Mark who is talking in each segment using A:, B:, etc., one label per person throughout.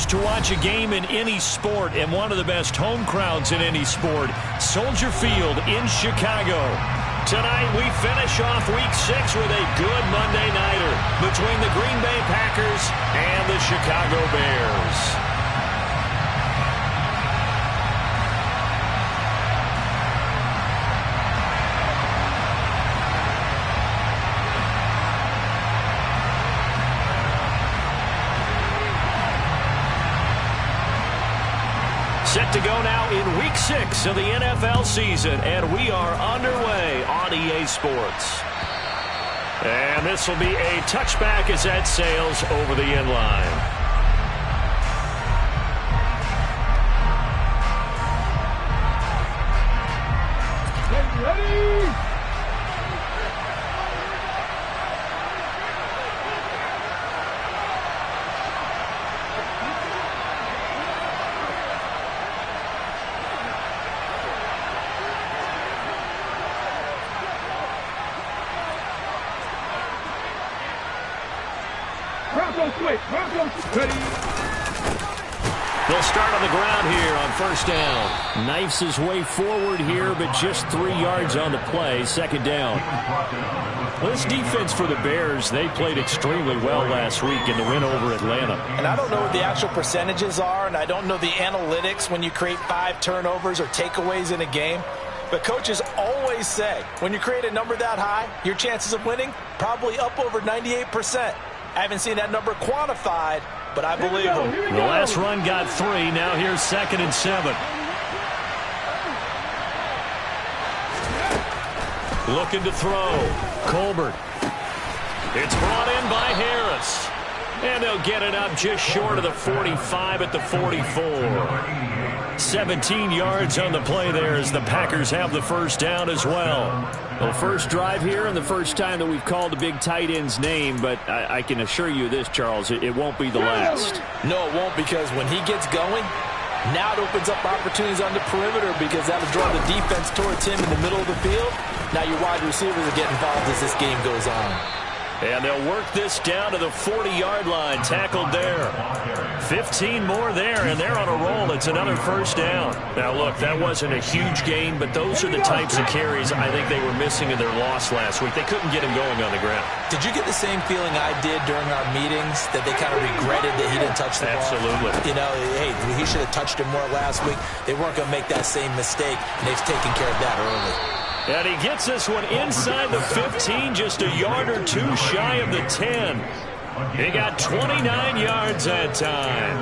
A: to watch a game in any sport and one of the best home crowds in any sport, Soldier Field in Chicago. Tonight we finish off Week 6 with a good Monday nighter between the Green Bay Packers and the Chicago Bears. Set to go now in Week 6 of the NFL season, and we are underway on EA Sports. And this will be a touchback as that sails over the end line.
B: Ready?
A: They'll start on the ground here on first down. Knifes his way forward here, but just 3 yards on the play. Second down. Well, this defense for the Bears, they played extremely well last week in the win over Atlanta.
C: And I don't know what the actual percentages are, and I don't know the analytics when you create 5 turnovers or takeaways in a game. But coaches always say, when you create a number that high, your chances of winning probably up over 98%. I haven't seen that number quantified, but I believe them.
A: The last run got 3. Now here's 2nd and 7. Looking to throw. Colbert. It's brought in by Harris. And they'll get it up just short of the 45 at the 44. 17 yards on the play there as the Packers have the first down as well. Well, first drive here and the first time that we've called a big tight end's name, but I can assure you this, Charles, it won't be the last.
C: No, it won't, because when he gets going, now it opens up opportunities on the perimeter because that'll draw the defense towards him in the middle of the field. Now your wide receivers will get involved as this game goes on.
A: And they'll work this down to the 40-yard line, tackled there. 15 more there, and they're on a roll. It's another first down. Now, look, that wasn't a huge gain, but those are the types of carries I think they were missing in their loss last week. They couldn't get him going on the ground.
C: Did you get the same feeling I did during our meetings, that they kind of regretted that he didn't touch the ball?
A: Absolutely.
C: You know, hey, he should have touched him more last week. They weren't going to make that same mistake, and they've taken care of that early.
A: And he gets this one inside the 15, just a yard or 2 shy of the 10. He got 29 yards that time.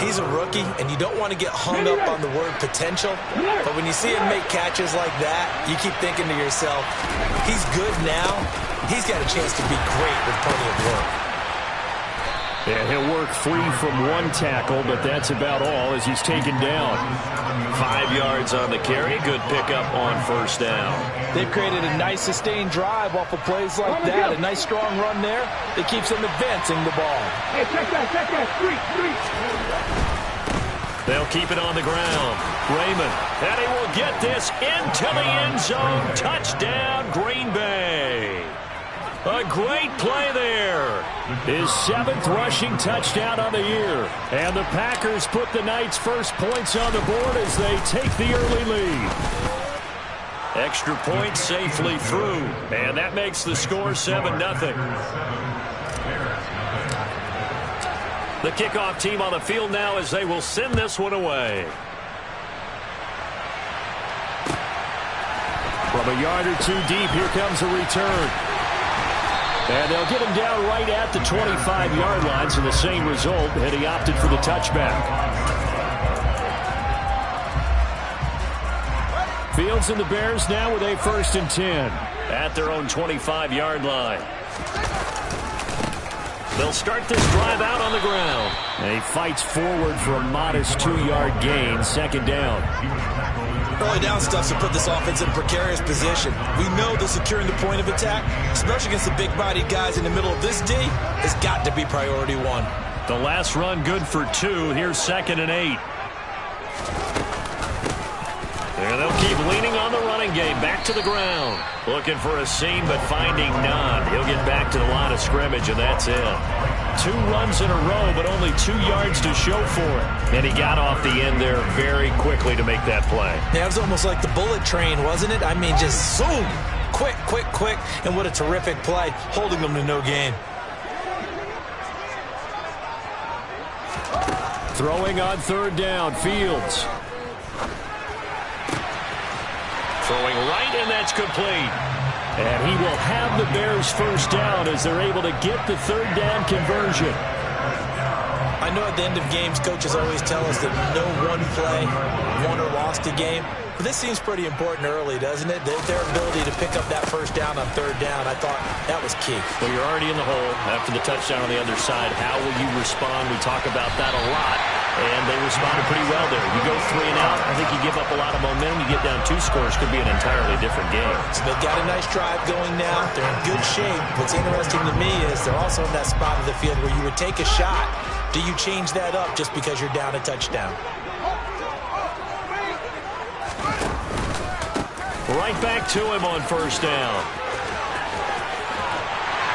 C: He's a rookie, and you don't want to get hung up on the word potential. But when you see him make catches like that, you keep thinking to yourself, he's good now. He's got a chance to be great with plenty of work.
A: And he'll work free from 1 tackle, but that's about all as he's taken down. 5 yards on the carry. Good pickup on first down.
C: They've created a nice sustained drive off of plays like that. A nice strong run there that keeps them advancing the ball.
B: Hey, check that. Street.
A: They'll keep it on the ground. Raymond. And he will get this into the end zone. Touchdown, Green Bay. A great play there. His 7th rushing touchdown on the year. And the Packers put the Knights' first points on the board as they take the early lead. Extra point safely through. And that makes the score 7-0. The kickoff team on the field now as they will send this one away. From a yard or 2 deep, here comes a return. And they'll get him down right at the 25-yard line, so the same result, and he opted for the touchback. Fields and the Bears now with a 1st and 10 at their own 25-yard line. They'll start this drive out on the ground. And he fights forward for a modest 2-yard gain, 2nd down.
C: Early down stuff to put this offense in a precarious position. We know that securing the point of attack, especially against the big-bodied guys in the middle of this D, has got to be priority 1.
A: The last run good for 2. Here's 2nd and 8. And they'll keep leaning on the running game. Back to the ground. Looking for a seam, but finding none. He'll get back to the line of scrimmage, and that's it. 2 runs in a row, but only 2 yards to show for it. And he got off the end there very quickly to make that play.
C: Yeah, it was almost like the bullet train, wasn't it? I mean, just zoom. Quick, quick, quick. And what a terrific play, holding them to no gain.
A: Throwing on 3rd down, Fields. Throwing right, and that's complete. And he will have the Bears first down as they're able to get the 3rd down conversion.
C: I know at the end of games, coaches always tell us that no one play won or lost a game. But this seems pretty important early, doesn't it? Their ability to pick up that first down on 3rd down, I thought that was key.
A: Well, you're already in the hole after the touchdown on the other side. How will you respond? We talk about that a lot, and they responded pretty well there. You go 3 and out, I think you give up a lot of momentum. You get down 2 scores, could be an entirely different game.
C: So they've got a nice drive going now. They're in good shape. What's interesting to me is they're also in that spot of the field where you would take a shot. Do you change that up just because you're down a touchdown?
A: Right back to him on 1st down.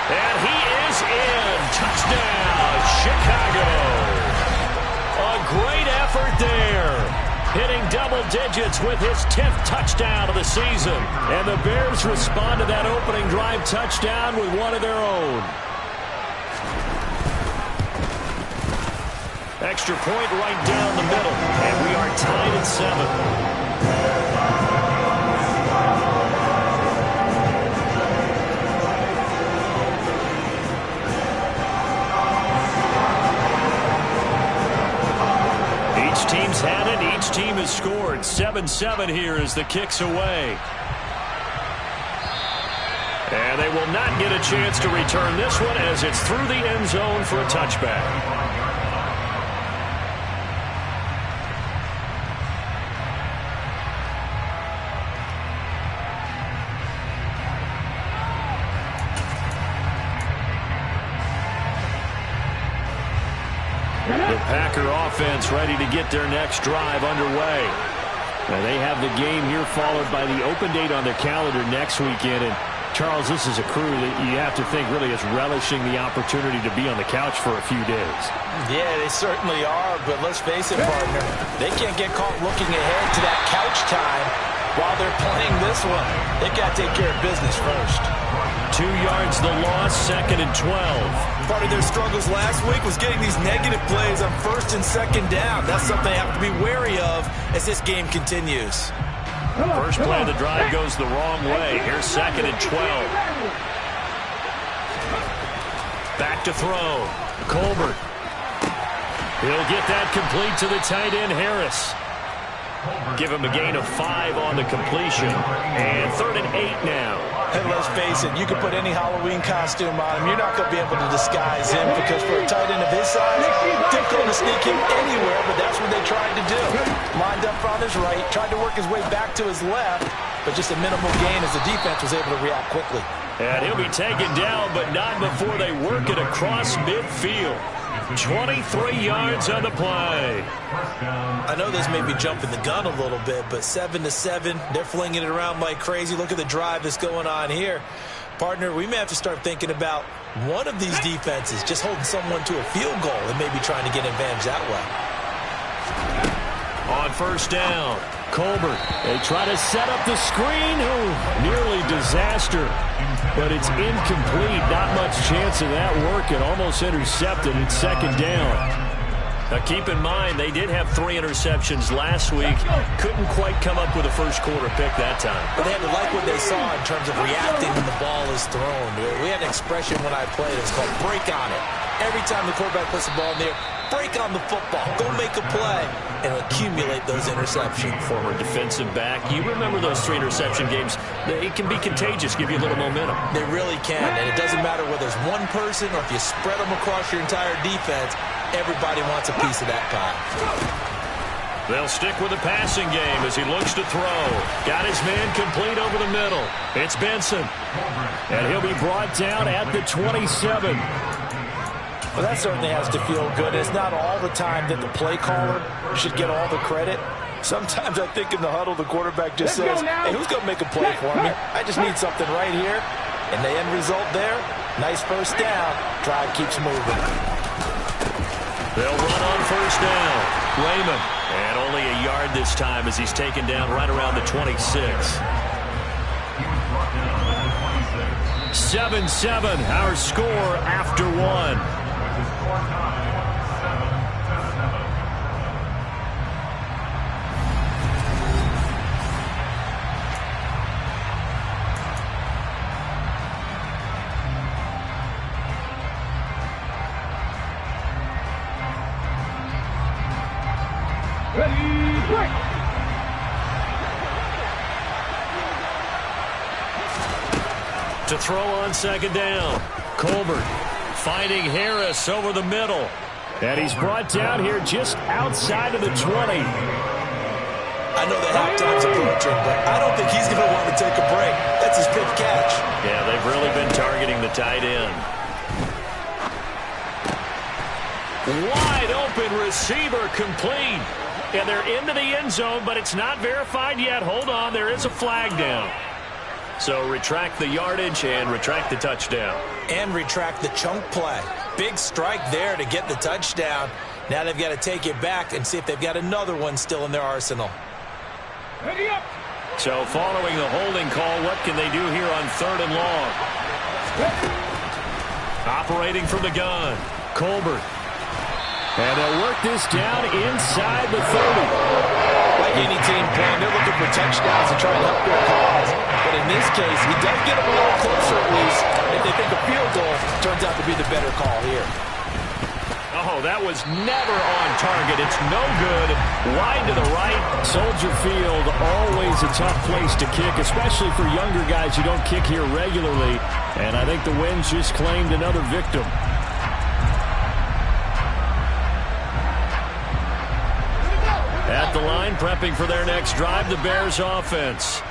A: And he is in. Touchdown, Chicago. A great effort there. Hitting double digits with his 10th touchdown of the season. And the Bears respond to that opening drive touchdown with one of their own. Extra point right down the middle. And we are tied at 7. Each team's had it. Each team has scored. 7-7 here as the kick's away. And they will not get a chance to return this one as it's through the end zone for a touchback. The Packer offense ready to get their next drive underway. Now they have the game here followed by the open date on their calendar next weekend. And Charles, this is a crew that you have to think really is relishing the opportunity to be on the couch for a few days.
C: Yeah, they certainly are, but let's face it, partner. They can't get caught looking ahead to that couch time while they're playing this one. They've got to take care of business first.
A: 2 yards the loss, 2nd and 12.
C: Part of their struggles last week was getting these negative plays on 1st and 2nd down. That's something they have to be wary of as this game continues.
A: First play of the drive goes the wrong way. Here's 2nd and 12. Back to throw. Colbert. He'll get that complete to the tight end, Harris. Give him a gain of 5 on the completion. And 3rd and 8 now.
C: And let's face it, you can put any Halloween costume on him. You're not going to be able to disguise him because for a tight end of his size, difficult to sneak him anywhere, but that's what they tried to do. Lined up on his right, tried to work his way back to his left, but just a minimal gain as the defense was able to react quickly.
A: And he'll be taken down, but not before they work it across midfield. 23 yards on the play.
C: I know this may be jumping the gun a little bit, but 7-7, they're flinging it around like crazy. Look at the drive that's going on here. Partner, we may have to start thinking about one of these defenses just holding someone to a field goal and maybe trying to get an advantage that way.
A: On 1st down, Colbert. They try to set up the screen. Oh, nearly disaster. But it's incomplete. Not much chance of that working. Almost intercepted. It's 2nd down. Now keep in mind, they did have 3 interceptions last week. Couldn't quite come up with a first quarter pick that time.
C: But they had to like what they saw in terms of reacting when the ball is thrown. We had an expression when I played. It was called break on it. Every time the quarterback puts the ball in there, break on the football. Go make a play and accumulate those interceptions.
A: Former defensive back. You remember those 3 interception games. They can be contagious, give you a little momentum.
C: They really can, and it doesn't matter whether it's one person or if you spread them across your entire defense. Everybody wants a piece of that pie.
A: They'll stick with the passing game as he looks to throw. Got his man complete over the middle. It's Benson. And he'll be brought down at the 27.
C: Well, that certainly has to feel good. It's not all the time that the play caller should get all the credit. Sometimes I think in the huddle, the quarterback just says, hey, who's going to make a play for me? I just need something right here. And the end result there, nice first down. Drive keeps moving.
A: They'll run on first down. Raymond. And only a yard this time as he's taken down right around the 26. 7-7, our score after one.
B: Ready, break.
A: To throw on second down. Colbert finding Harris over the middle. And he's brought down here just outside of the 20.
C: I know the halftime's approaching, but I don't think he's going to want to take a break. That's his fifth catch.
A: Yeah, they've really been targeting the tight end. Wide open receiver complete. And they're into the end zone, but it's not verified yet. Hold on, there is a flag down. So retract the yardage and retract the touchdown.
C: And retract the chunk play. Big strike there to get the touchdown. Now they've got to take it back and see if they've got another one still in their arsenal.
B: Ready up.
A: So following the holding call, what can they do here on 3rd and long? Operating from the gun, Colbert. And they'll work this down inside the 30.
C: Like any team playing, they're looking for touchdowns to try and help their cause. But in this case, he does get them a little closer at least. If they think a field goal turns out to be the better call here.
A: Oh, that was never on target. It's no good. Wide to the right. Soldier Field, always a tough place to kick, especially for younger guys who don't kick here regularly. And I think the Winds just claimed another victim. At the line, prepping for their next drive, the Bears offense.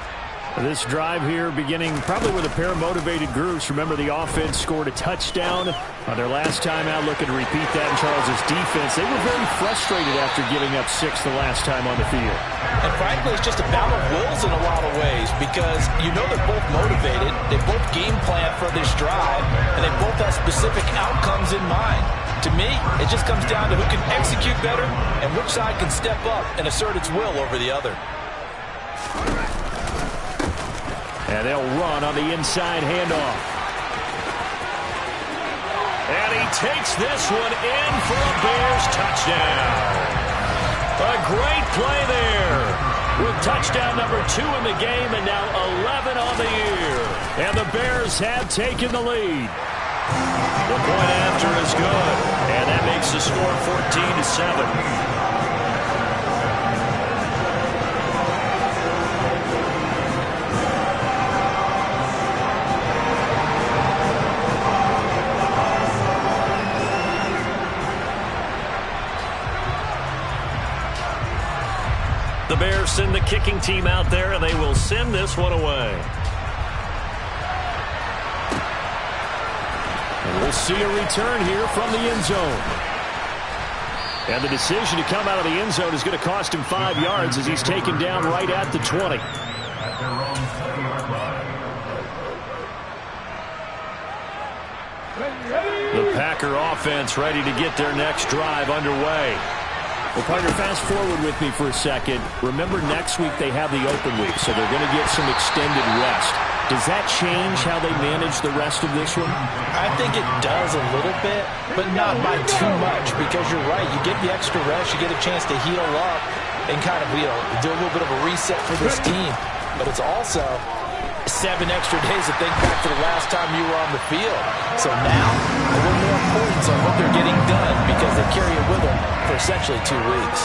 A: This drive here beginning probably with a pair of motivated groups. Remember, the offense scored a touchdown on their last time out. Looking to repeat that in Charles' defense. They were very frustrated after giving up 6 the last time on the field.
C: And frankly, it's just a battle of wills in a lot of ways because you know they're both motivated. They both game plan for this drive, and they both have specific outcomes in mind. To me, it just comes down to who can execute better and which side can step up and assert its will over the other.
A: And they'll run on the inside handoff. And he takes this one in for a Bears touchdown. A great play there. With touchdown number 2 in the game and now 11 on the year. And the Bears have taken the lead. The point after is good. And that makes the score 14-7. The Bears send the kicking team out there, and they will send this one away. And we'll see a return here from the end zone. And the decision to come out of the end zone is going to cost him 5 yards as he's taken down right at the 20. The Packer offense ready to get their next drive underway. Well, partner, fast forward with me for a second. Remember, next week they have the open week, so they're going to get some extended rest. Does that change how they manage the rest of this one?
C: I think it does a little bit, but not by too much, because you're right. You get the extra rest, you get a chance to heal up and kind of, do a little bit of a reset for this team. But it's also 7 extra days to think back to the last time you were on the field. So now, a little more importance on what they're getting done because they carry it with them for essentially 2 weeks.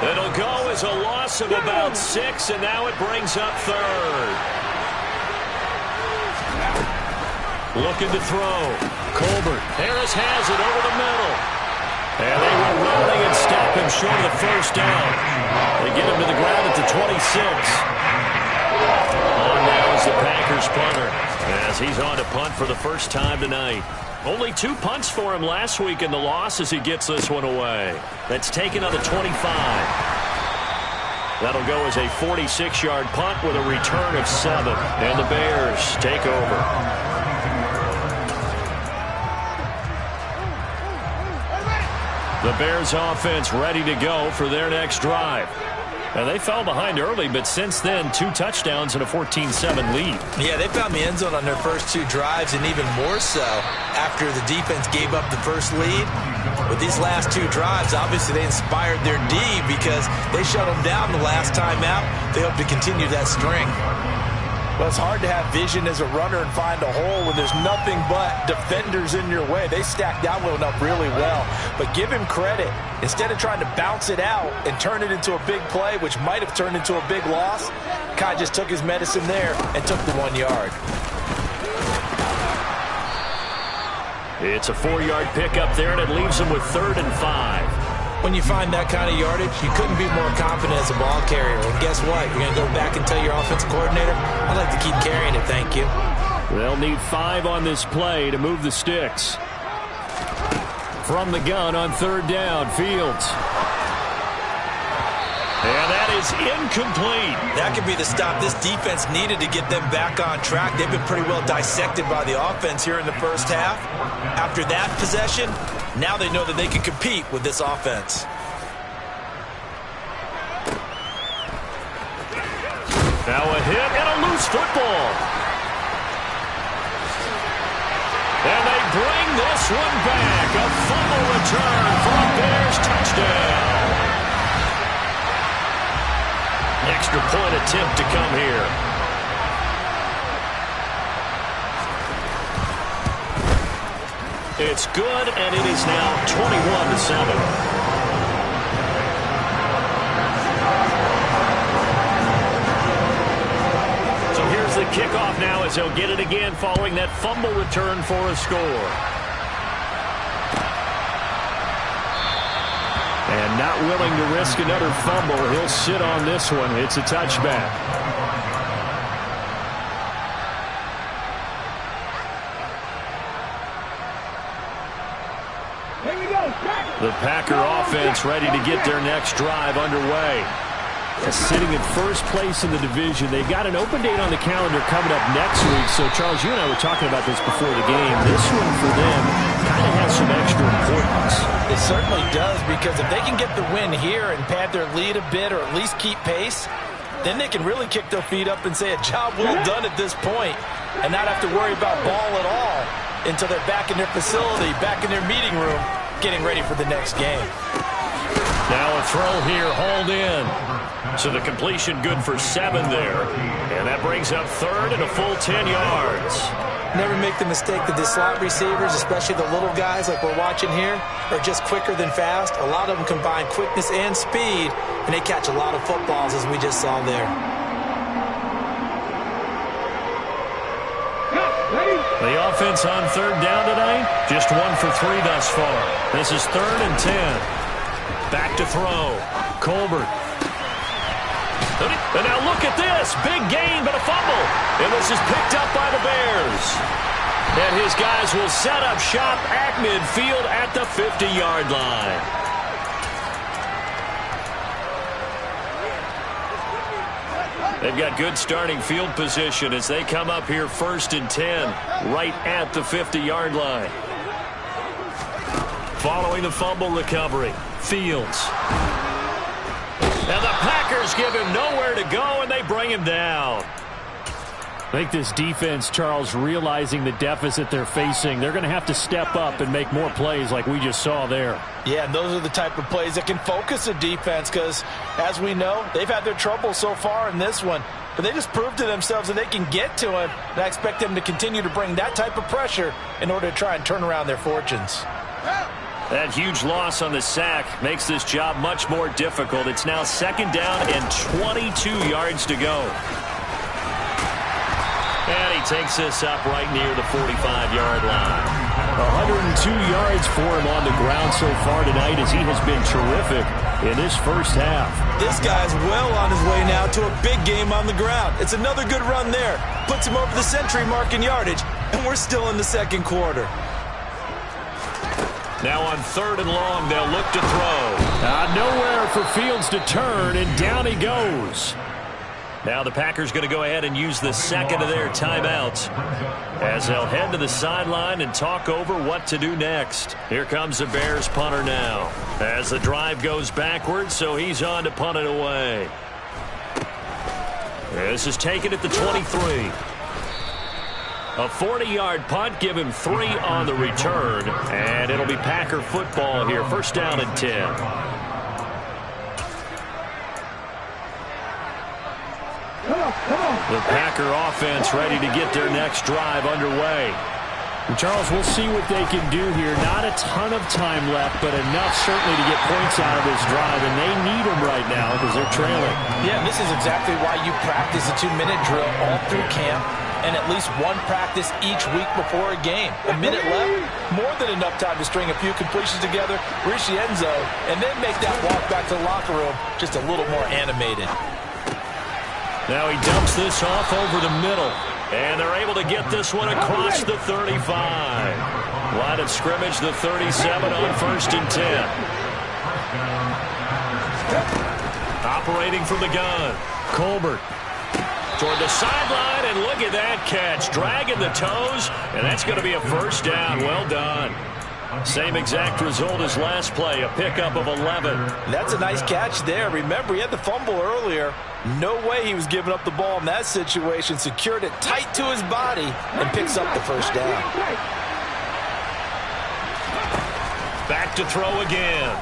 A: It'll go as a loss of about 6, and now it brings up 3rd. Looking to throw. Colbert. Harris has it over the middle. And they were rolling and stop him short of the first down. They get him to the ground at the 26. On now is the Packers punter as he's on to punt for the first time tonight. Only 2 punts for him last week in the loss as he gets this one away. That's taken on the 25. That'll go as a 46-yard punt with a return of 7. And the Bears take over. The Bears offense ready to go for their next drive. And they fell behind early, but since then, 2 touchdowns and a 14-7 lead.
C: Yeah, they found the end zone on their first 2 drives, and even more so after the defense gave up the first lead. With these last 2 drives, obviously they inspired their D because they shut them down the last time out. They hope to continue that string. Well, it's hard to have vision as a runner and find a hole when there's nothing but defenders in your way. They stacked that one up really well. But give him credit. Instead of trying to bounce it out and turn it into a big play, which might have turned into a big loss, Kai just took his medicine there and took the 1 yard.
A: It's a 4-yard pickup there, and it leaves them with 3rd and 5.
C: When you find that kind of yardage, you couldn't be more confident as a ball carrier. And guess what? You're going to go back and tell your offensive coordinator, I'd like to keep carrying it, thank you.
A: They'll need 5 on this play to move the sticks. From the gun on 3rd down, Fields. And that is incomplete.
C: That could be the stop this defense needed to get them back on track. They've been pretty well dissected by the offense here in the first half. After that possession, now they know that they can compete with this offense.
A: Now a hit and a loose football. And they bring this one back. A fumble return for a Bears touchdown. Extra point attempt to come here. It's good, and it is now 21-7. The kickoff now as he'll get it again following that fumble return for a score. And not willing to risk another fumble. He'll sit on this one. It's a touchback.
B: Here we go.
A: The Packer offense ready to get their next drive underway. Sitting in first place in the division. They've got an open date on the calendar coming up next week. So, Charles, you and I were talking about this before the game. This one for them kind of has some extra importance.
C: It certainly does, because if they can get the win here and pad their lead a bit or at least keep pace, then they can really kick their feet up and say a job well done at this point and not have to worry about ball at all until they're back in their facility, back in their meeting room, getting ready for the next game.
A: Now a throw here, hauled in. So the completion good for 7 there. And that brings up 3rd and a full 10 yards.
C: Never make the mistake that the slot receivers, especially the little guys like we're watching here, are just quicker than fast. A lot of them combine quickness and speed, and they catch a lot of footballs, as we just saw there.
A: The offense on 3rd down today, just 1 for 3 thus far. This is 3rd and 10. Back to throw. Colbert. And now look at this. Big gain, but a fumble. And this is picked up by the Bears. And his guys will set up shop at midfield at the 50-yard line. They've got good starting field position as they come up here 1st and 10, right at the 50-yard line. Following the fumble recovery, Fields. And the Packers give him nowhere to go, and they bring him down. I think this defense, Charles, realizing the deficit they're facing, they're going to have to step up and make more plays like we just saw there.
C: Yeah, and those are the type of plays that can focus a defense because, as we know, they've had their trouble so far in this one. But they just proved to themselves that they can get to him, and I expect them to continue to bring that type of pressure in order to try and turn around their fortunes.
A: That huge loss on the sack makes this job much more difficult. It's now 2nd down and 22 yards to go. And he takes this up right near the 45-yard line. 102 yards for him on the ground so far tonight as he has been terrific in this first half.
C: This guy's well on his way now to a big game on the ground. It's another good run there. Puts him over the century mark in yardage, and we're still in the 2nd quarter.
A: Now on 3rd and long, they'll look to throw. Nowhere for Fields to turn, and down he goes. Now the Packers going to go ahead and use the second of their timeouts as they'll head to the sideline and talk over what to do next. Here comes the Bears punter now as the drive goes backwards, so he's on to punt it away. This is taken at the 23. A 40-yard punt, give him 3 on the return, and it'll be Packer football here. First down and 10. The Packer offense ready to get their next drive underway.
D: And Charles, we'll see what they can do here. Not a ton of time left, but enough certainly to get points out of this drive, and they need them right now because they're trailing.
C: Yeah, and this is exactly why you practice a 2-minute drill all through camp and at least one practice each week before a game. A minute left, more than enough time to string a few completions together, reach the end zone, and then make that walk back to the locker room just a little more animated.
A: Now he dumps this off over the middle, and they're able to get this one across the 35. Line of scrimmage, the 37 on 1st and 10. Operating from the gun, Colbert toward the sideline, and look at that catch. Dragging the toes, and that's going to be a first down. Well done. Same exact result as last play, a pickup of 11.
C: That's a nice catch there. Remember, he had the fumble earlier. No way he was giving up the ball in that situation. Secured it tight to his body and picks up the first down.
A: Back to throw again.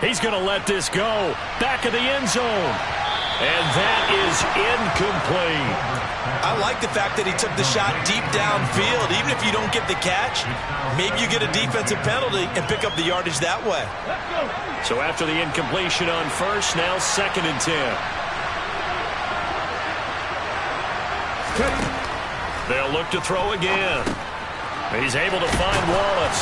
A: He's going to let this go. Back of the end zone. And that is incomplete.
C: I like the fact that he took the shot deep downfield. Even if you don't get the catch, maybe you get a defensive penalty and pick up the yardage that way.
A: So after the incompletion on first, now 2nd and 10. They'll look to throw again. He's able to find Wallace.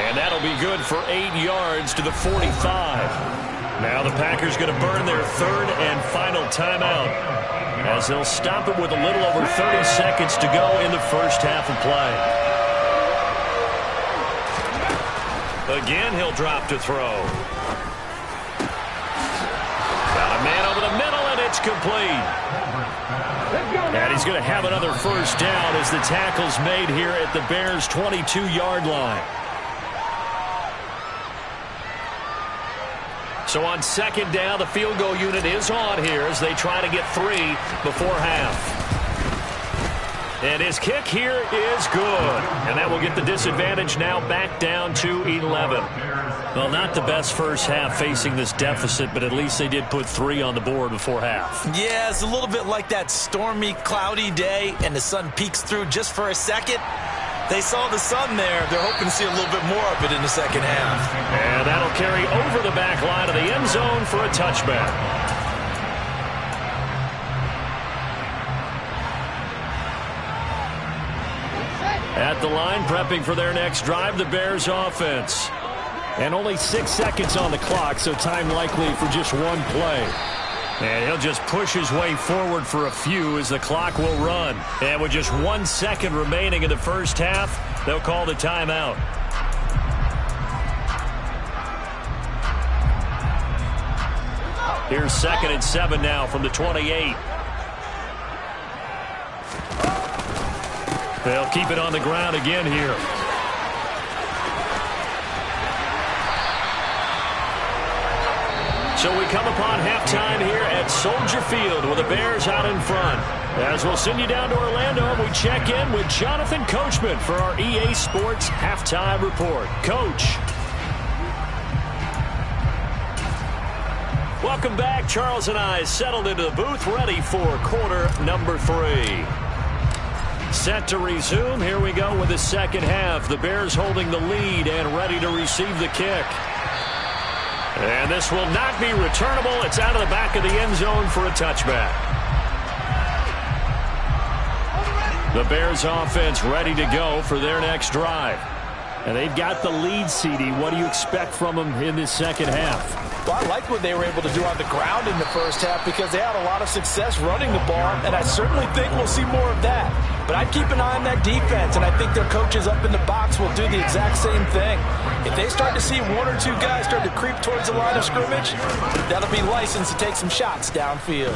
A: And that'll be good for 8 yards to the 45. Now the Packers going to burn their 3rd and final timeout as they'll stop it with a little over 30 seconds to go in the first half of play. Again, he'll drop to throw. Got a man over the middle, and it's complete. And he's going to have another first down as the tackle's made here at the Bears' 22-yard line. So on 2nd down, the field goal unit is on here as they try to get 3 before half. And his kick here is good. And that will get the disadvantage now back down to 11. Well, not the best first half facing this deficit, but at least they did put 3 on the board before half.
C: Yeah, it's a little bit like that stormy, cloudy day, and the sun peeks through just for a second. They saw the sun there. They're hoping to see a little bit more of it in the second half.
A: And that'll carry over the back line of the end zone for a touchback. At the line, prepping for their next drive, the Bears offense.
D: And only 6 seconds on the clock, so time likely for just one play.
A: And he'll just push his way forward for a few as the clock will run. And with just 1 second remaining in the first half, they'll call the timeout. Here's 2nd and 7 now from the 28. They'll keep it on the ground again here. So we come upon halftime here at Soldier Field with the Bears out in front. As we'll send you down to Orlando, and we check in with Jonathan Coachman for our EA Sports Halftime Report. Coach. Welcome back. Charles and I settled into the booth, ready for quarter number 3. Set to resume. Here we go with the second half. The Bears holding the lead and ready to receive the kick. And this will not be returnable. It's out of the back of the end zone for a touchback. The Bears offense ready to go for their next drive.
D: And they've got the lead, CD. What do you expect from them in this second half?
C: Well, I like what they were able to do on the ground in the first half because they had a lot of success running the ball, and I certainly think we'll see more of that. But I'd keep an eye on that defense, and I think their coaches up in the box will do the exact same thing. If they start to see one or two guys start to creep towards the line of scrimmage, that'll be license to take some shots downfield.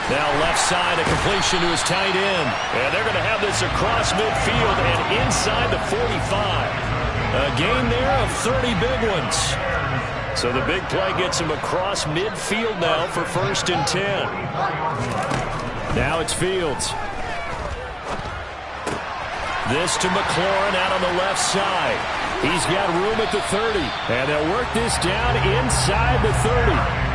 A: Now left side, a completion to his tight end. And they're going to have this across midfield and inside the 45. A gain there of 30 big ones. So the big play gets him across midfield now for 1st and 10.
D: Now it's Fields.
A: This to McLaurin out on the left side. He's got room at the 30.
D: And they'll work this down inside the 30.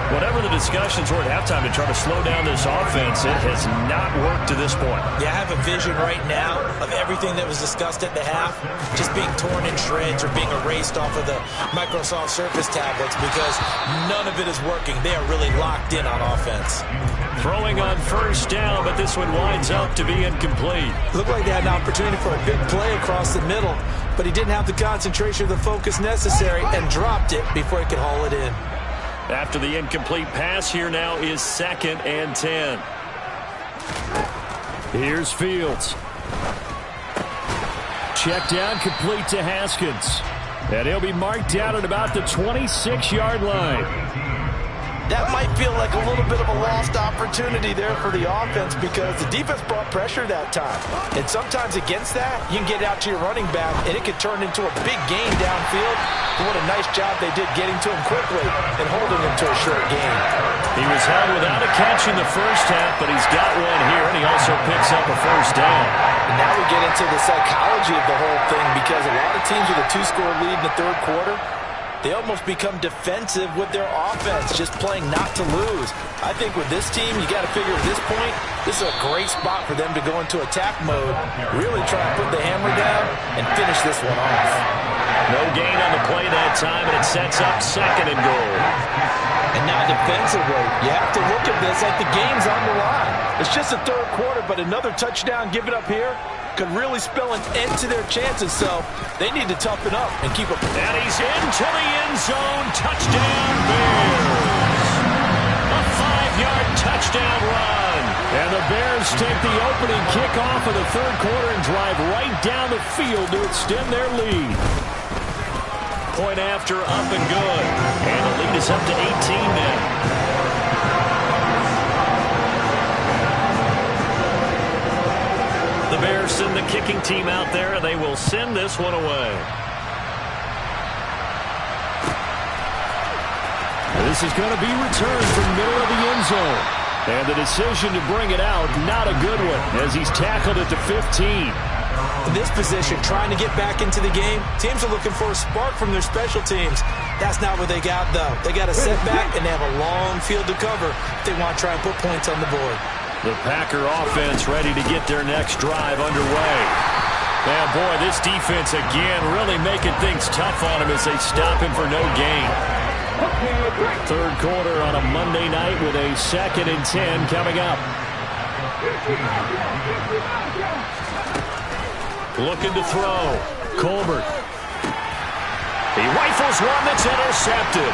A: Whatever the discussions were at halftime to try to slow down this offense, it has not worked to this point.
C: Yeah, I have a vision right now of everything that was discussed at the half just being torn in shreds or being erased off of the Microsoft Surface tablets because none of it is working. They are really locked in on offense.
A: Throwing on 1st down, but this one winds up to be incomplete.
C: Looked like they had an opportunity for a big play across the middle, but he didn't have the concentration or the focus necessary and dropped it before he could haul it in.
A: After the incomplete pass, here now is 2nd and 10.
D: Here's Fields. Check down, complete to Haskins. And he'll be marked down at about the 26-yard line.
C: That might feel like a little bit of a lost opportunity there for the offense because the defense brought pressure that time. And sometimes against that, you can get out to your running back, and it could turn into a big gain downfield. But what a nice job they did getting to him quickly and holding him to a short gain.
A: He was held without a catch in the first half, but he's got one here, and he also picks up a 1st down.
C: And now we get into the psychology of the whole thing because a lot of teams with a 2-score lead in the 3rd quarter, they almost become defensive with their offense, just playing not to lose. I think with this team, you got to figure at this point, this is a great spot for them to go into attack mode, really try to put the hammer down and finish this one off.
A: No gain on the play that time, and it sets up 2nd and goal.
C: And now defensively, you have to look at this like the game's on the line. It's just the 3rd quarter, but another touchdown given up here could really spell an end to their chances, so they need to toughen up and keep up.
A: And he's into the end zone. Touchdown, Bears. A 5-yard touchdown run.
D: And the Bears take the opening kickoff of the 3rd quarter and drive right down the field to extend their lead.
A: Point after, up and good. And the lead is up to 18 now. The Bears send the kicking team out there, and they will send this one away.
D: This is going to be returned from middle of the end zone. And the decision to bring it out, not a good one, as he's tackled at the 15.
C: In this position, trying to get back into the game, teams are looking for a spark from their special teams. That's not what they got, though. They got a setback, and they have a long field to cover if they want to try and put points on the board.
A: The Packer offense ready to get their next drive underway. And boy, this defense again really making things tough on him as they stop him for no gain.
D: 3rd quarter on a Monday night with a 2nd and 10 coming up.
A: Looking to throw.
D: Colbert.
A: He rifles one that's intercepted.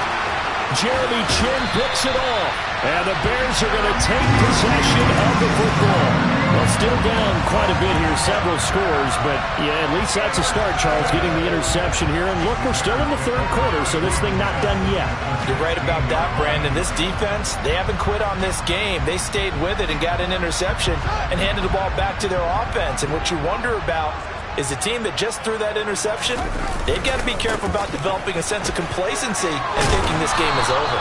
D: Jeremy Chin picks it off. And the Bears are going to take possession of the football. Well, still down quite a bit here, several scores, but yeah, at least that's a start, Charles, getting the interception here. And look, we're still in the 3rd quarter, so this thing not done yet.
C: You're right about that, Brandon. This defense, they haven't quit on this game. They stayed with it and got an interception and handed the ball back to their offense. And what you wonder about is the team that just threw that interception, they've got to be careful about developing a sense of complacency and thinking this game is over.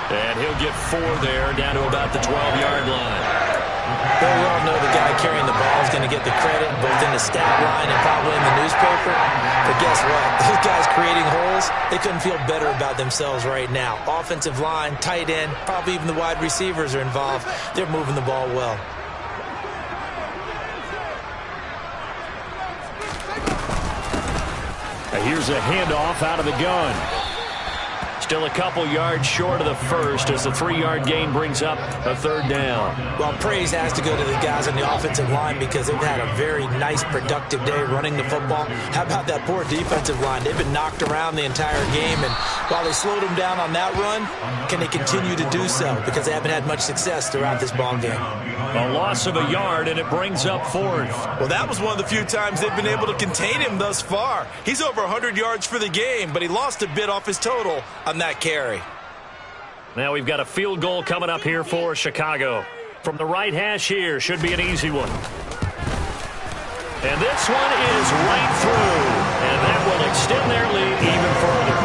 A: And he'll get 4 there, down to about the 12-yard line.
C: Well, we all know the guy carrying the ball is going to get the credit both in the stat line and probably in the newspaper. But guess what? Those guys creating holes, they couldn't feel better about themselves right now. Offensive line, tight end, probably even the wide receivers are involved. They're moving the ball well.
D: Here's a handoff out of the gun.
A: Still a couple yards short of the first as the 3-yard gain brings up a third down.
C: Well, praise has to go to the guys on the offensive line because they've had a very nice, productive day running the football. How about that poor defensive line? They've been knocked around the entire game, and while they slowed them down on that run, can they continue to do so? Because they haven't had much success throughout this ball game.
A: A loss of a yard, and it brings up fourth.
C: Well, that was one of the few times they've been able to contain him thus far. He's over 100 yards for the game, but he lost a bit off his total on that carry.
A: Now we've got a field goal coming up here for Chicago. From the right hash here, should be an easy one. And this one is right through, and that will extend their lead even further.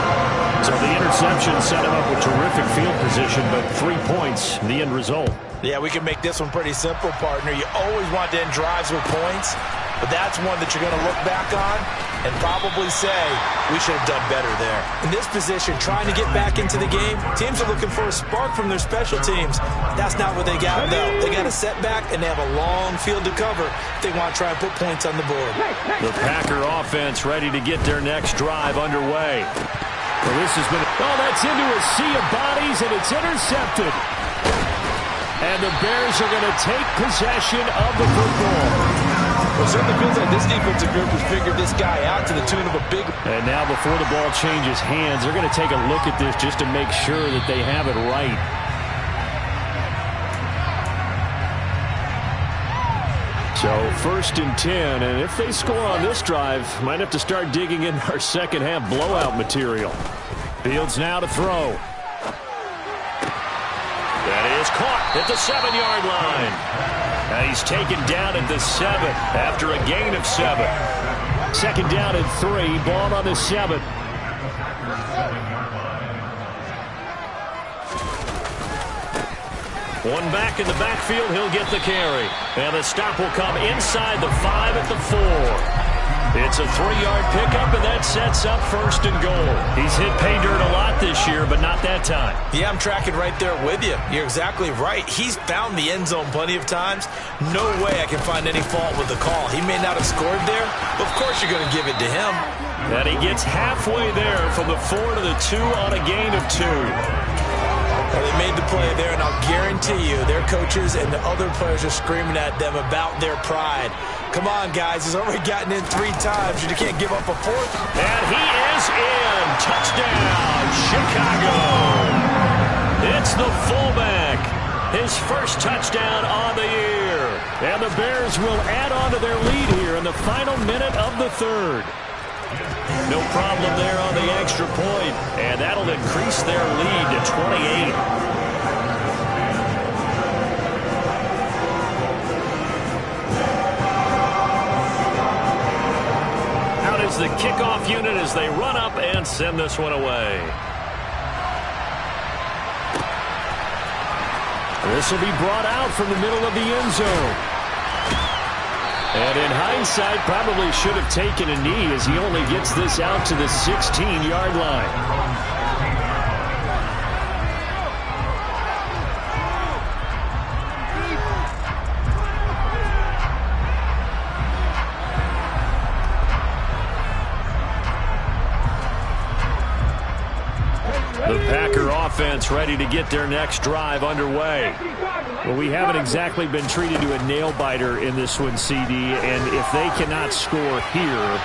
A: So the interception set him up with terrific field position, but 3 points, the end result.
C: Yeah, we can make this one pretty simple, partner. You always want to end drives with points, but that's one that you're going to look back on and probably say, we should have done better there. In this position, trying to get back into the game, teams are looking for a spark from their special teams. That's not what they got, though. They got a setback, and they have a long field to cover if they want to try and put points on the board.
A: The Packer offense ready to get their next drive underway. Well, this has been, oh, that's into a sea of bodies, and it's intercepted. And the Bears are going to take possession of the football.
C: Well, it certainly feels like this defensive group has figured this guy out to the tune of a big...
A: And now before the ball changes hands, they're going to take a look at this just to make sure that they have it right. So 1st and 10, and if they score on this drive, might have to start digging in our second half blowout material. Fields now to throw. That is caught at the 7-yard line. Now he's taken down at the 7 after a gain of 7. 2nd down and 3, ball on the 7. One back in the backfield, he'll get the carry. And the stop will come inside the 5 at the 4. It's a 3-yard pickup, and that sets up 1st and goal. He's hit pay dirt a lot this year, but not that time.
C: Yeah, I'm tracking right there with you. You're exactly right. He's found the end zone plenty of times. No way I can find any fault with the call. He may not have scored there, but of course you're going to give it to him.
A: And he gets halfway there from the 4 to the 2 on a gain of 2.
C: Well, they made the play there, and I'll guarantee you their coaches and the other players are screaming at them about their pride. Come on, guys. He's already gotten in 3 times. You can't give up a 4th.
A: And he is in. Touchdown, Chicago. It's the fullback. His first touchdown on the year. And the Bears will add on to their lead here in the final minute of the 3rd. No problem there on the extra point, and that'll increase their lead to 28. Out is the kickoff unit as they run up and send this one away. This will be brought out from the middle of the end zone. And in hindsight, probably should have taken a knee as he only gets this out to the 16-yard line. The Packer offense ready to get their next drive underway. Well, we haven't exactly been treated to a nail-biter in this one, CD, and if they cannot score here,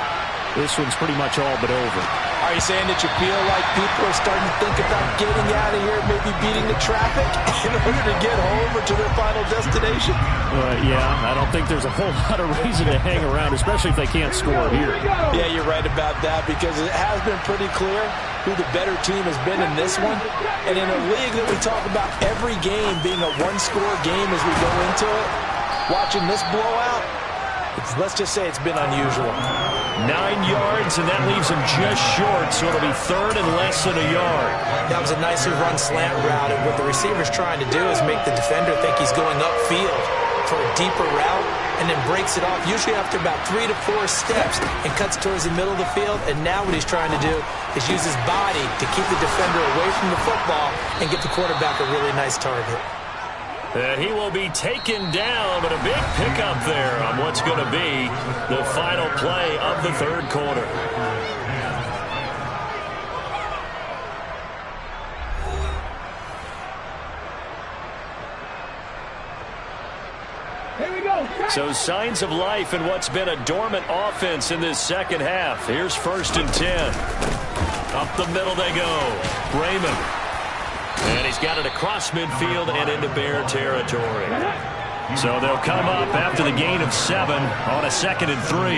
A: this one's pretty much all but over.
C: Are you saying that you feel like people are starting to think about getting out of here, maybe beating the traffic in order to get home or to their final destination?
A: Yeah, I don't think there's a whole lot of reason to hang around, especially if they can't score here.
C: Yeah, you're right about that because it has been pretty clear who the better team has been in this one. And in a league that we talk about every game being a one-score game as we go into it, watching this blowout, let's just say it's been unusual.
A: 9 yards, and that leaves him just short, so it'll be 3rd and less than a yard.
C: That was a nicely run slant route, and what the receiver's trying to do is make the defender think he's going upfield for a deeper route, and then breaks it off, usually after about 3 to 4 steps, and cuts towards the middle of the field. And now what he's trying to do is use his body to keep the defender away from the football and give the quarterback a really nice target.
A: And he will be taken down, but a big pickup there on what's going to be the final play of the 3rd quarter. So signs of life in what's been a dormant offense in this second half. Here's 1st and 10. Up the middle they go. Raymond. And he's got it across midfield and into Bear territory. So they'll come up after the gain of 7 on a 2nd and 3.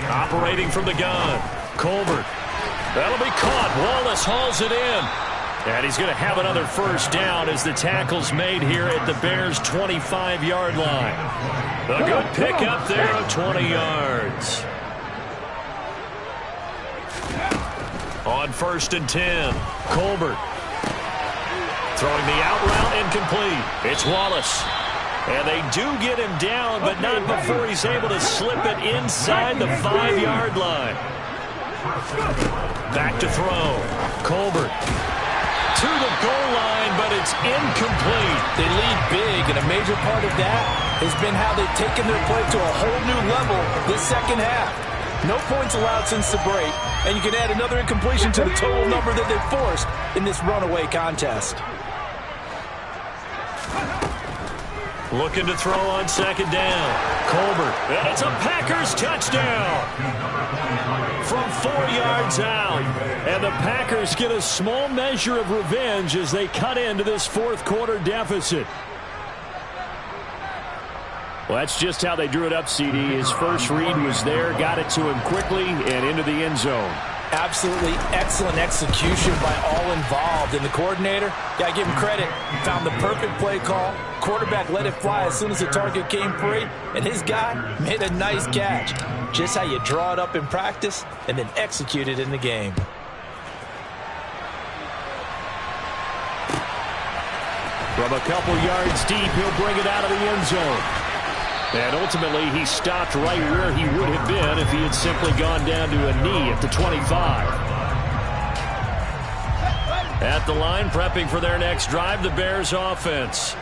A: Operating from the gun. Colbert. That'll be caught. Wallace hauls it in. And he's going to have another 1st down as the tackle's made here at the Bears' 25-yard line. A good pickup there of 20 yards. On 1st and 10, Colbert. Throwing the out route incomplete. It's Wallace. And they do get him down, but not before he's able to slip it inside the 5-yard line. Back to throw. Colbert. To the goal line, but it's incomplete.
C: They lead big, and a major part of that has been how they've taken their play to a whole new level this second half. No points allowed since the break, and you can add another incompletion to the total number that they've forced in this runaway contest.
A: Looking to throw on 2nd down. Colbert. And it's a Packers touchdown. From 4 yards out. And the Packers get a small measure of revenge as they cut into this 4th quarter deficit. Well, that's just how they drew it up, CD. His first read was there, got it to him quickly, and into the end zone.
C: Absolutely excellent execution by all involved. And the coordinator, got to give him credit, found the perfect play call. Quarterback let it fly as soon as the target came free, and his guy made a nice catch. Just how you draw it up in practice and then execute it in the game.
D: From a couple yards deep, he'll bring it out of the end zone. And ultimately, he stopped right where he would have been if he had simply gone down to a knee at the 25. At the line, prepping for their next drive, the Bears offense.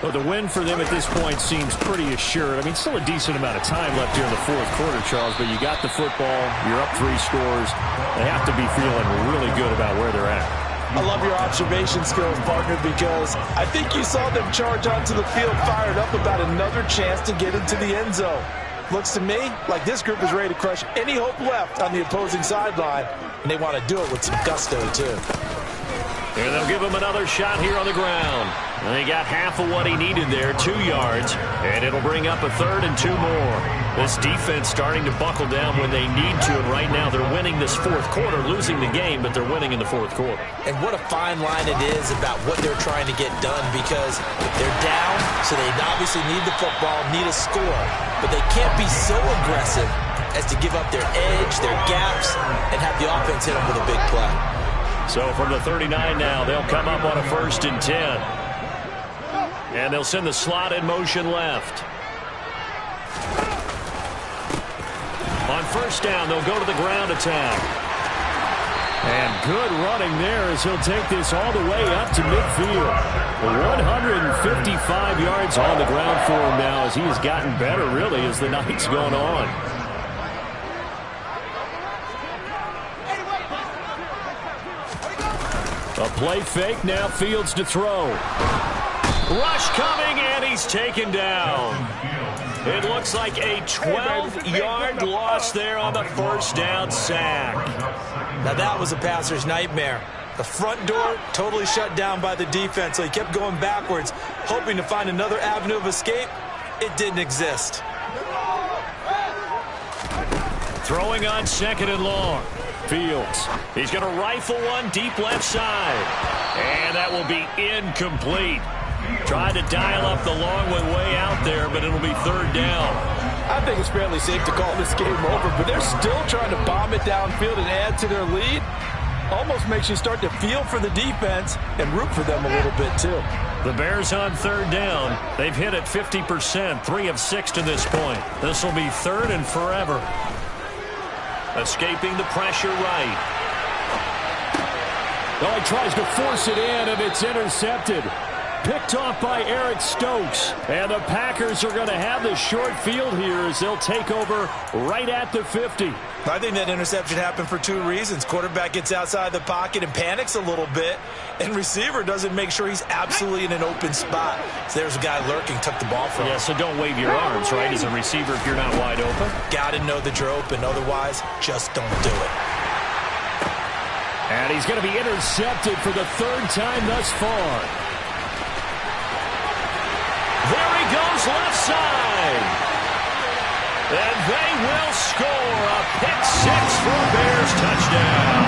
D: Well, the win for them at this point seems pretty assured. I mean, still a decent amount of time left here in the 4th quarter, Charles, but you got the football, you're up 3 scores. They have to be feeling really good about where they're at.
C: I love your observation skills, partner, because I think you saw them charge onto the field fired up about another chance to get into the end zone. Looks to me like this group is ready to crush any hope left on the opposing sideline, and they want to do it with some gusto, too.
A: And they'll give him another shot here on the ground. And they got half of what he needed there, 2 yards, and it'll bring up a 3rd and 2 more. This defense starting to buckle down when they need to, and right now they're winning this 4th quarter, losing the game, but they're winning in the 4th quarter.
C: And what a fine line it is about what they're trying to get done, because they're down, so they obviously need the football, need a score, but they can't be so aggressive as to give up their edge, their gaps, and have the offense hit them with a big play.
A: So from the 39 now, they'll come up on a 1st and 10. And they'll send the slot in motion left. On 1st down, they'll go to the ground attack. And good running there as he'll take this all the way up to midfield. 155 yards on the ground for him now as he has gotten better, really, as the night's gone on. A play fake, now Fields to throw. Rush coming, and he's taken down. It looks like a 12-yard loss there on the 1st down sack.
C: Now that was a passer's nightmare. The front door totally shut down by the defense, so he kept going backwards, hoping to find another avenue of escape. It didn't exist.
A: Throwing on 2nd and long. Fields. He's going to rifle one deep left side. And that will be incomplete. Tried to dial up the long one way out there, but it'll be 3rd down.
C: I think it's fairly safe to call this game over, but they're still trying to bomb it downfield and add to their lead. Almost makes you start to feel for the defense and root for them a little bit, too.
A: The Bears on 3rd down. They've hit it 50%, 3 of 6 to this point. This will be 3rd and forever. Escaping the pressure right.
D: Oh, he tries to force it in, and it's intercepted. Picked off by Eric Stokes. And the Packers are going to have the short field here as they'll take over right at the 50.
C: I think that interception happened for two reasons. Quarterback gets outside the pocket and panics a little bit, and receiver doesn't make sure he's absolutely in an open spot. So there's a guy lurking, took the ball from him.
D: Yeah, so don't wave your arms, right, as a receiver if you're not wide open.
C: Got to know that you're open. Otherwise, just don't do it.
D: And he's going to be intercepted for the third time thus far.
A: There he goes, left side. And they will score a pick-6 for a Bears touchdown.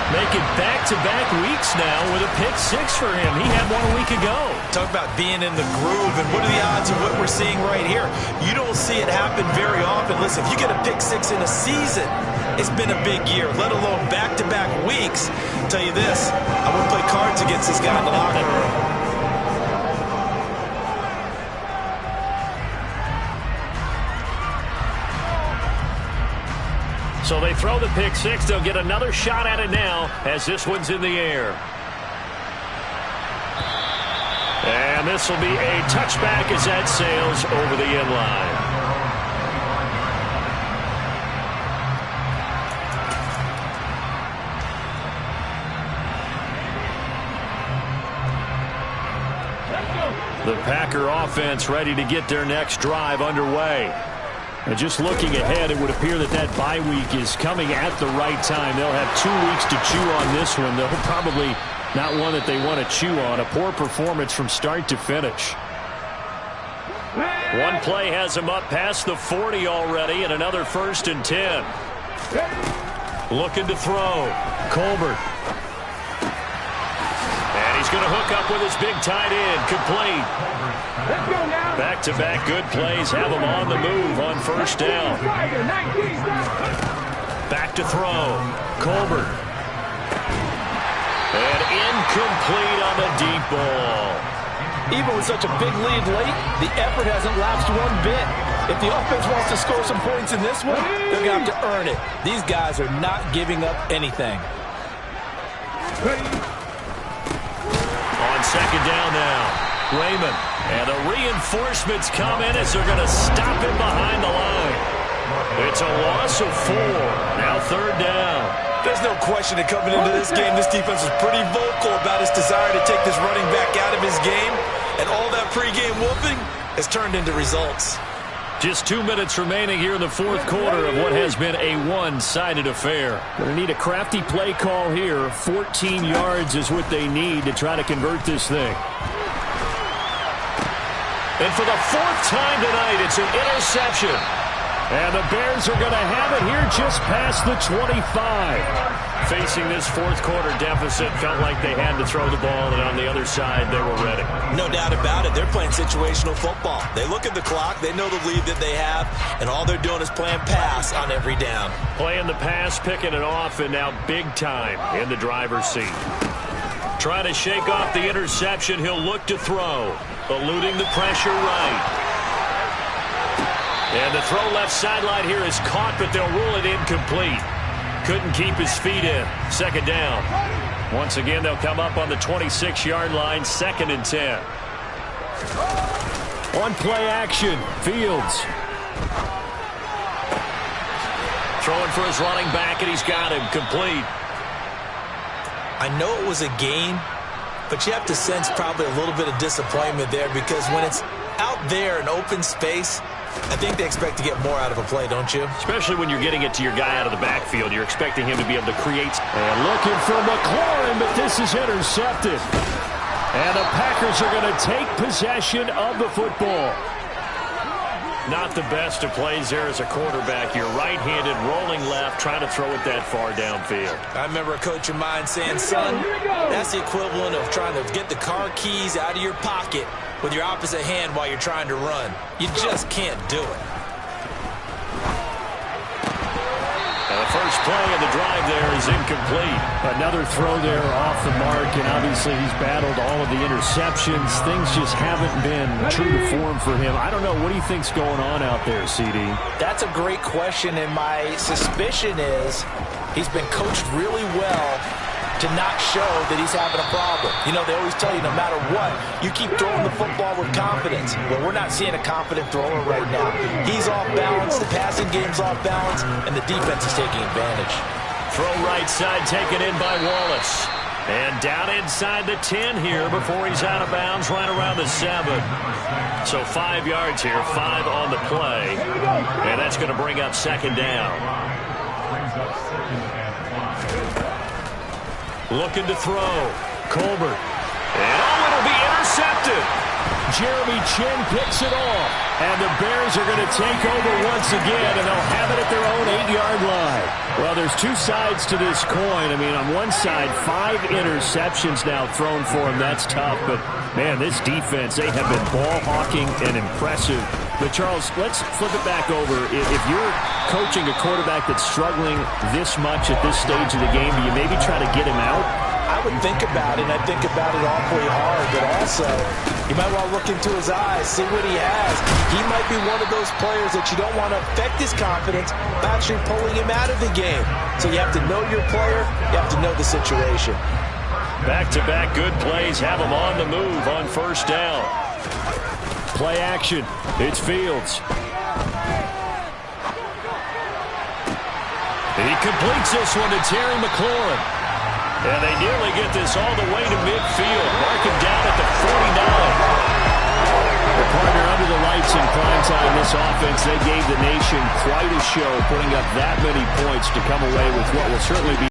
A: Make it back-to-back weeks now with a pick-6 for him. He had one a week ago.
C: Talk about being in the groove, and what are the odds of what we're seeing right here? You don't see it happen very often. Listen, if you get a pick-6 in a season, it's been a big year, let alone back-to-back weeks. I'll tell you this, I wouldn't play cards against this guy in the locker room.
A: So they throw the pick-6. They'll get another shot at it now as this one's in the air. And this will be a touchback as that sails over the end line. The Packer offense ready to get their next drive underway. And just looking ahead, it would appear that that bye week is coming at the right time. They'll have 2 weeks to chew on this one. They'll probably not one that they want to chew on. A poor performance from start to finish. One play has him up past the 40 already, and another 1st and 10. Looking to throw. Colbert. And he's going to hook up with his big tight end. Complete. Back-to-back good plays have him on the move on 1st down. Back to throw. Colbert. And incomplete on the deep ball.
C: Even with such a big lead late, the effort hasn't lapsed one bit. If the offense wants to score some points in this one, they're going to have to earn it. These guys are not giving up anything.
A: On 2nd down now. Raymond. And the reinforcements come in as they're going to stop him behind the line. It's a loss of 4. Now 3rd down.
C: There's no question that coming into this game, this defense was pretty vocal about its desire to take this running back out of his game. And all that pregame whooping has turned into results.
A: Just 2 minutes remaining here in the 4th quarter of what has been a one-sided affair.
D: Going to need a crafty play call here. 14 yards is what they need to try to convert this thing.
A: And for the 4th time tonight, it's an interception.
D: And the Bears are going to have it here just past the 25.
A: Facing this 4th quarter deficit, felt like they had to throw the ball, and on the other side, they were ready.
C: No doubt about it. They're playing situational football. They look at the clock, they know the lead that they have, and all they're doing is playing pass on every down.
A: Playing the pass, picking it off, and now big time in the driver's seat. Trying to shake off the interception, he'll look to throw. Eluding the pressure right. And the throw left sideline here is caught, but they'll rule it incomplete. Couldn't keep his feet in. 2nd down. Once again, they'll come up on the 26-yard line, 2nd and 10.
D: On play action, Fields.
A: Throwing for his running back, and he's got him. Complete.
C: I know it was a game, but you have to sense probably a little bit of disappointment there, because when it's out there in open space, I think they expect to get more out of a play, don't you?
A: Especially when you're getting it to your guy out of the backfield. You're expecting him to be able to create.
D: And looking for McLaurin, but this is intercepted. And the Packers are going to take possession of the football.
A: Not the best of plays there as a quarterback. You're right-handed, rolling left, trying to throw it that far downfield.
C: I remember a coach of mine saying, son, that's the equivalent of trying to get the car keys out of your pocket with your opposite hand while you're trying to run. You just can't do it.
A: And the first play of the drive there is incomplete.
D: Another throw there off the mark, and obviously he's battled all of the interceptions. Things just haven't been true to form for him. I don't know. What do you think's going on out there, CD?
C: That's a great question, and my suspicion is he's been coached really well to not show that he's having a problem. You know, they always tell you no matter what, you keep throwing the football with confidence. Well, we're not seeing a confident thrower right now. He's off balance, the passing game's off balance, and the defense is taking advantage.
A: Throw right side taken in by Wallace. And down inside the 10 here before he's out of bounds right around the 7. So 5 yards here, 5 on the play. And that's going to bring up second down. Looking to throw. Colbert. And it'll be intercepted.
D: Jeremy Chinn picks it off. And the Bears are going to take over once again, and they'll have it at their own 8-yard line. Well, there's two sides to this coin. I mean, on one side, 5 interceptions now thrown for him. That's tough. But, man, this defense, they have been ball hawking and impressive. But, Charles, let's flip it back over. If you're coaching a quarterback that's struggling this much at this stage of the game, do you maybe try to get him out?
C: I would think about it, and I think about it awfully hard, but also you might want to look into his eyes, see what he has. He might be one of those players that you don't want to affect his confidence by actually pulling him out of the game. So you have to know your player, you have to know the situation.
A: Back-to-back good plays have him on the move on first down.
D: Play action. It's Fields.
A: He completes this one to Terry McLaurin. And they nearly get this all the way to midfield. Mark him down at the 49.
D: The partner under the lights in prime time, this offense, they gave the nation quite a show, putting up that many points to come away with what will certainly be